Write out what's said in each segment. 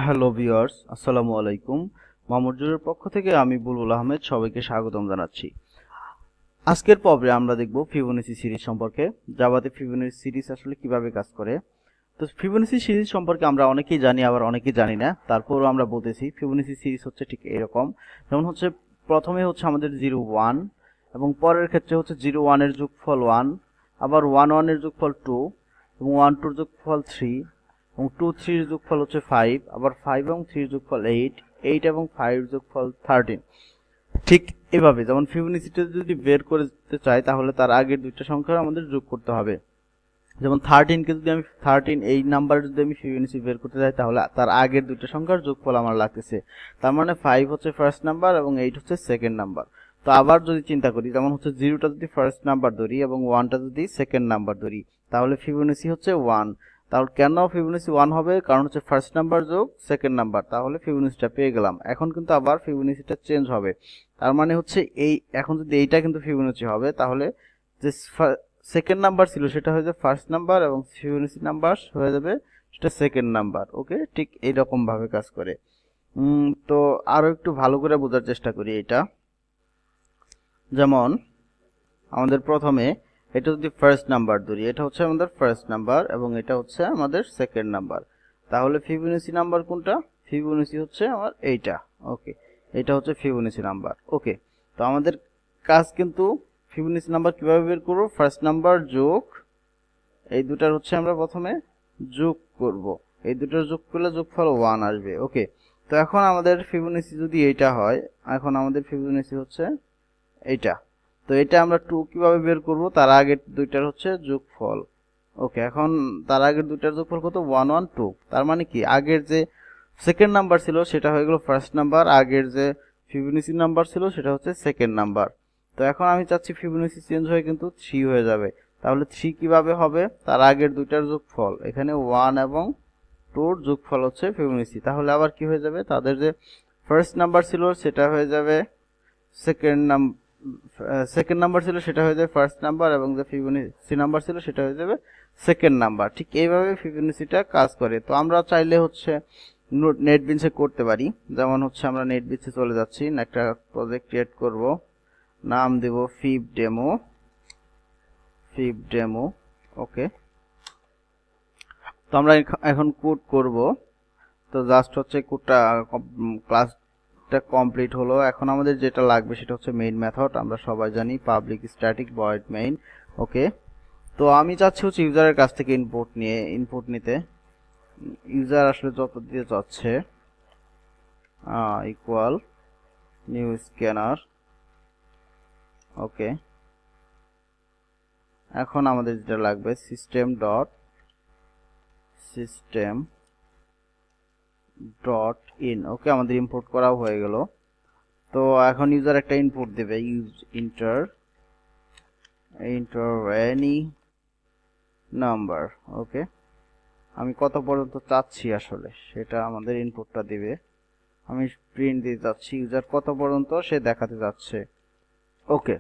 Hello viewers, আসসালামু আলাইকুম। মামুজুরের পক্ষ থেকে আমি বুলবুল আহমেদ সবাইকে স্বাগতম জানাচ্ছি। আজকের পর্বে আমরা দেখব ফিবোনাচি সিরিজ সম্পর্কে। জাভাতে ফিবোনাচি সিরিজ আসলে কিভাবে কাজ করে। তো ফিবোনাচি সিরিজ সম্পর্কে আমরা অনেকেই জানি, আবার অনেকেই জানি না। তারপরও আমরা বলতেছি ফিবোনাচি সিরিজ হচ্ছে ঠিক এরকম। যেমন হচ্ছে প্রথমে হচ্ছে আমাদের 0 1 এবং পরের ক্ষেত্রে হচ্ছে 0 1 এর যোগফল 1, আবার 1 1 এর যোগফল 2 এবং 1 2 এর যোগফল 3 এবং 2 3 এর যোগফল হচ্ছে 5, আবার 5 এবং 3 এর যোগফল 8, 8 এবং 5 এর যোগফল 13। ঠিক এভাবে যেমন ফিবোনাচিটা যদি বের করতে চাই তাহলে তার আগের দুইটা সংখ্যা আমাদের যোগ করতে হবে। যেমন 13 কে যদি আমি 13 এই নাম্বার যদি আমি ফিবোনাচি বের করতে চাই তাহলে তার আগের দুইটা সংখ্যার যোগফল আমার লাগতেছে। তার মানে 5 হচ্ছে ফার্স্ট নাম্বার এবং 8 হচ্ছে সেকেন্ড নাম্বার। তো আবার যদি চিন্তা করি, যেমন হচ্ছে 0টা যদি ফার্স্ট নাম্বার ধরি এবং 1টা যদি সেকেন্ড নাম্বার ধরি তাহলে ফিবোনাচি হচ্ছে 1। তাহলে কেন ফিবোনাচি 1 হবে? কারণ হচ্ছে ফার্স্ট নাম্বার যোগ সেকেন্ড নাম্বার, তাহলে ফিবোনাচিটা পেয়ে গেলাম। এখন কিন্তু আবার ফিবোনাচিটা চেঞ্জ হবে। তার মানে হচ্ছে এই এখন যদি এইটা কিন্তু ফিবোনাচি হবে তাহলে যে সেকেন্ড নাম্বার ছিল সেটা হয়ে যাবে ফার্স্ট নাম্বার এবং ফিবোনাচি নাম্বার হয়ে যাবে সেটা সেকেন্ড নাম্বার। ওকে, ঠিক এইরকম ভাবে কাজ করে। তো আরো একটু ভালো করে বোঝার চেষ্টা করি এটা। যেমন আমাদের প্রথমে এটা যদি ফার্স্ট নাম্বার ধরি, এটা হচ্ছে আমাদের ফার্স্ট নাম্বার এবং এটা হচ্ছে আমাদের সেকেন্ড নাম্বার, তাহলে ফিবোনাচি নাম্বার কোনটা? ফিবোনাচি হচ্ছে আমার এইটা। ওকে, এটা হচ্ছে ফিবোনাচি নাম্বার। ওকে, তো আমাদের কাজ কিন্তু ফিবোনাচি নাম্বার কিভাবে বের করব? ফার্স্ট নাম্বার যোগ এই দুটার হচ্ছে আমরা প্রথমে যোগ করব, এই দুটার যোগ করলে যোগফল 1 আসবে। ওকে, তো এখন আমাদের ফিবোনাচি যদি এইটা হয়, এখন আমাদের ফিবোনাচি হচ্ছে এইটা। তো এটা আমরা 2 কিভাবে বের করব? তার আগের দুইটার হচ্ছে যোগফল। ওকে, এখন তার আগের দুইটার যোগফল কত? 1 1 2। তার মানে কি আগের যে সেকেন্ড নাম্বার ছিল সেটা হয়ে গেল ফার্স্ট নাম্বার, আগের যে ফিবোনাচি নাম্বার ছিল সেটা হচ্ছে সেকেন্ড নাম্বার। তো এখন আমি চাচ্ছি ফিবোনাচি চেঞ্জ হয়ে কিন্তু 3 হয়ে যাবে। তাহলে 3 কিভাবে হবে? তার আগের দুইটার যোগফল, এখানে 1 এবং 2 এর যোগফল হচ্ছে ফিবোনাচি। তাহলে আবার কি হয়ে যাবে? তাদের যে ফার্স্ট নাম্বার ছিল সেটা হয়ে যাবে সেকেন্ড নাম্বার ছিল সেটা হয়ে যাবে ফার্স্ট নাম্বার এবং যে ফিবোনাচি নাম্বার ছিল সেটা হয়ে যাবে সেকেন্ড নাম্বার। ঠিক এইভাবে ফিবোনাচিটা কাজ করে। তো আমরা চাইলে হচ্ছে নেটবিনসে করতে পারি। যেমন হচ্ছে আমরা নেটবিনসে চলে যাচ্ছি, একটা প্রজেক্ট ক্রিয়েট করব, নাম দেব ফিব ডেমো। ওকে, তো আমরা এখন কোড করব। তো জাস্ট হচ্ছে কোডটা ক্লাসটা কমপ্লিট হলো। এখন আমাদের যেটা লাগবে সেটা হচ্ছে মেইন মেথড। আমরা সবাই জানি পাবলিক স্ট্যাটিক ভয়েড মেইন। ওকে, তো আমি চাচ্ছি হচ্ছে ইউজারের কাছ থেকে ইনপুট নিতে। ইউজার আসলে যত দিতে চাচ্ছে ইকুয়াল নিউ স্ক্যানার। ওকে, এখন আমাদের যেটা লাগবে সিস্টেম ডট ইন। ওকে, আমাদের ইম্পোর্ট করাও হয়ে গেল। তো এখন ইউজার একটা ইনপুট দেবে, ইন্টার এনি নাম্বার। ওকে, আমি কত পর্যন্ত চাচ্ছি আসলে সেটা আমাদের ইনপুটটা দিবে। আমি প্রিন্ট দিতে চাচ্ছি ইউজার কত পর্যন্ত সে দেখাতে যাচ্ছে। ওকে,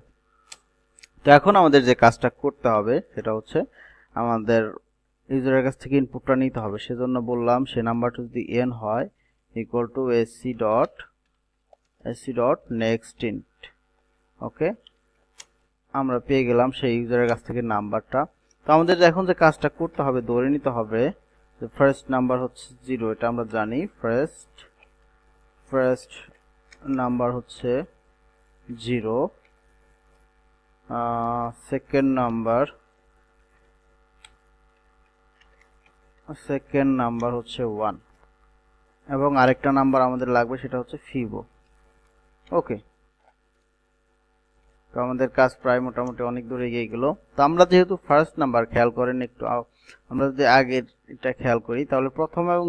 তো এখন আমাদের যে কাজটা করতে হবে সেটা হচ্ছে আমাদের ইউজারের কাছ থেকে ইনপুটটা নিতে হবে। সেজন্য বললাম সে নাম্বারটা যদি n হয় equal to sc dot next int. Okay, আমরা পেয়ে গেলাম সেই ইউজারের কাছ থেকে নাম্বারটা। তো আমাদের এখন যে কাজটা করতে হবে, ধরে নিতে হবে যে ফার্স্ট নাম্বার হচ্ছে 0, এটা আমরা জানি। ফার্স্ট নাম্বার হচ্ছে 0, সেকেন্ড নাম্বার হচ্ছে 1 এবং আরেকটা নাম্বার আমাদের লাগবে সেটা হচ্ছে ফিবো। ওকে, তো আমাদের কাজ প্রায় মোটামুটি অনেক দূরে এগিয়ে গেল। তো আমরা যেহেতু ফার্স্ট নাম্বার, খেয়াল করেন একটু, আমরা যদি আগের এটা খেয়াল করি তাহলে প্রথম এবং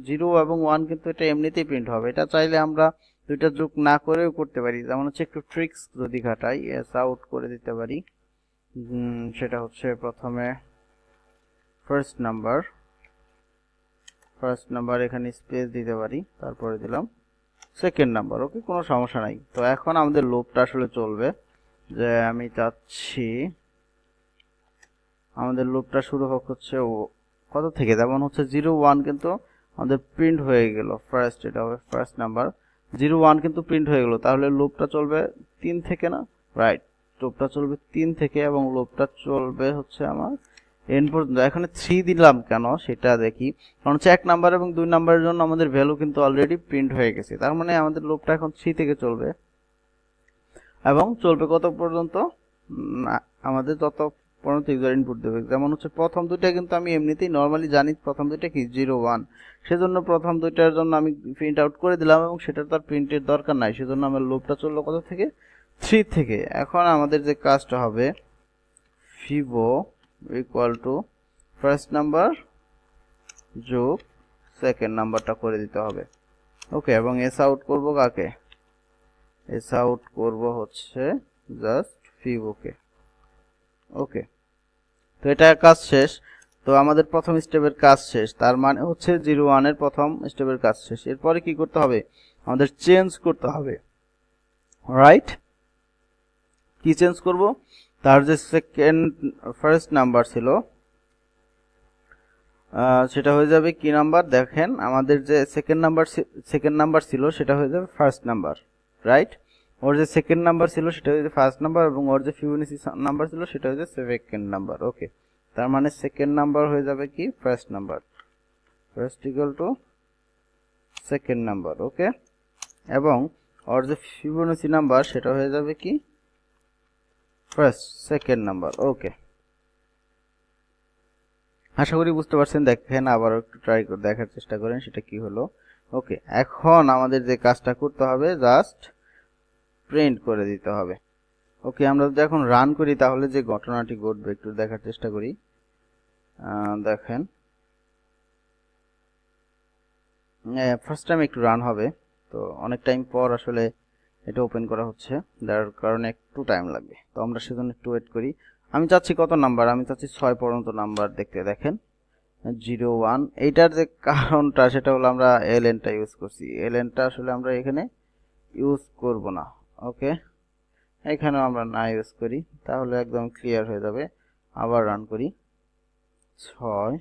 0 এবং 1 কিন্তু এটা এমনিতেই প্রিন্ট হবে। এটা চাইলে আমরা দুইটা যোগ না করেও করতে পারি। যেমন হচ্ছে একটু ট্রিক্স যদি খাটাই, এস আউট করে দিতে পারি। সেটা হচ্ছে প্রথমে ফার্স্ট নাম্বার এখানে স্পেস দিতে পারি, তারপরে দিলাম সেকেন্ড নাম্বার। ওকে, কোনো সমস্যা নাই। তো এখন আমাদের লুপটা আসলে চলবে যে আমি চাচ্ছি আমাদের লুপটা শুরু হোক হচ্ছে কত থেকে, যেমন হচ্ছে 0 1 কিন্তু আমাদের প্রিন্ট হয়ে গেল ফার্স্ট, এটা হবে ফার্স্ট নাম্বার। 01 কিন্তু প্রিন্ট হয়ে গেল, তাহলে লুপটা চলবে 3 থেকে না, রাইট, লুপটা চলবে 3 থেকে এবং লুপটা চলবে হচ্ছে আমার এন পর্যন্ত। এখানে 3 দিলাম কেন সেটা দেখি, কারণ হচ্ছে 1 নাম্বার এবং 2 নাম্বারের জন্য আমাদের ভ্যালু কিন্তু অলরেডি প্রিন্ট হয়ে গেছে, তার মানে আমাদের লুপটা এখন 3 থেকে চলবে এবং চলবে কত পর্যন্ত, আমাদের যত পর্যন্ত ইউজার ইনপুট দেবে। যেমন হচ্ছে প্রথম দুইটা কিন্তু আমি এমনিতেই নর্মালি জানি প্রথম দুইটা কি 01, সেজন্য প্রথম দুইটার জন্য আমি প্রিন্ট আউট করে দিলাম এবং সেটার তার প্রিন্টের দরকার নাই, সেজন্য আমার লুপটা চললো কত থেকে, 3 থেকে। এখন আমাদের যে কাজটা হবে ফিবো ইকুয়াল টু ফার্স্ট নাম্বার যোগ সেকেন্ড নাম্বারটা করে দিতে হবে, ওকে। এবং এস আউট করব কাকে, এস আউট করব হচ্ছে জাস্ট ফিবোকে, ওকে। তো এটা কাজ শেষ, তো আমাদের প্রথম স্টেপের কাজ শেষ, তার মানে হচ্ছে 01 এর প্রথম স্টেপের কাজ শেষ। এরপরে কি করতে হবে, আমাদের চেঞ্জ করতে হবে, রাইট। কি চেঞ্জ করব, তার যে ফার্স্ট নাম্বার ছিল সেটা হয়ে যাবে কি নাম্বার, দেখেন আমাদের যে সেকেন্ড নাম্বার ছিল সেটা হয়ে যাবে ফার্স্ট নাম্বার, রাইট। ওর যে সেকেন্ড নাম্বার ছিল সেটা হচ্ছে ফার্স্ট নাম্বার এবং ওর যে ফিবোনাচি নাম্বার ছিল সেটা হচ্ছে সেকেন্ড নাম্বার, ওকে। তার মানে সেকেন্ড নাম্বার হয়ে যাবে কি first number, first equal to second number, okay. এবং ওর যে ফিবোনাচি নাম্বার সেটা হয়ে যাবে কি ফার্স্ট সেকেন্ড নাম্বার, ওকে। আশা করি বুঝতে পারছেন, দেখেন আবার একটু ট্রাই করে দেখার চেষ্টা করেন সেটা কি হলো, ওকে। এখন আমাদের যে কাজটা করতে হবে জাস্ট প্রিন্ট করে দিতে হবে, ওকে। আমরা যদি এখন রান করি তাহলে যে ঘটনাটি ঘটবে একটু দেখার চেষ্টা করি। দেখেন ফার্স্ট টাইম একটু রান হবে, তো অনেক টাইম পর আসলে এটা ওপেন করা হচ্ছে, যার কারণে একটু টাইম লাগবে, তো আমরা সেজন্য একটু ওয়েট করি। আমি চাচ্ছি কত নাম্বার, আমি চাচ্ছি 6 পর্যন্ত নাম্বার দেখতে, দেখেন 01। এইটার যে কারণটা সেটা হলো আমরা এলএনটা ইউজ করছি, এলএনটা আসলে আমরা এখানে ইউজ করব না, ওকে। এখানেও আমরা না ইউজ করি, তাহলে একদম ক্লিয়ার হয়ে যাবে। আবার রান করি, 6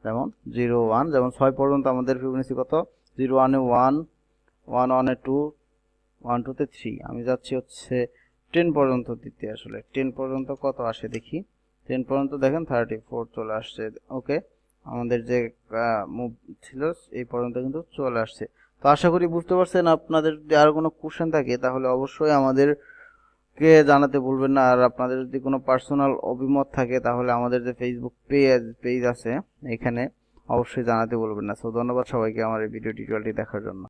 যেমন 01, যেমন 6 পর্যন্ত আমাদের ফিবোনাচি কত, 01 এ 1, 11 এ 2, 12 তে 3, আমি যাচ্ছি হচ্ছে 10 পর্যন্ত দিতে। আসলে 10 পর্যন্ত কত আসে দেখি, 10 পর্যন্ত দেখেন 34 চলে আসছে, ওকে। আমাদের যে মুভ ছিল এই পর্যন্ত কিন্তু চলে আসছে। তো আশা করি বুঝতে পারছেন। আপনাদের যদি আর কোনো কোশ্চেন থাকে তাহলে অবশ্যই আমাদেরকে জানাতে ভুলবেন না, আর আপনাদের যদি কোনো পার্সোনাল অভিমত থাকে তাহলে আমাদের যে ফেসবুক পেজ আছে এখানে অবশ্যই জানাতে ভুলবেন না। সো ধন্যবাদ সবাইকে আমার এই ভিডিও টিউটোরিয়ালটি দেখার জন্য।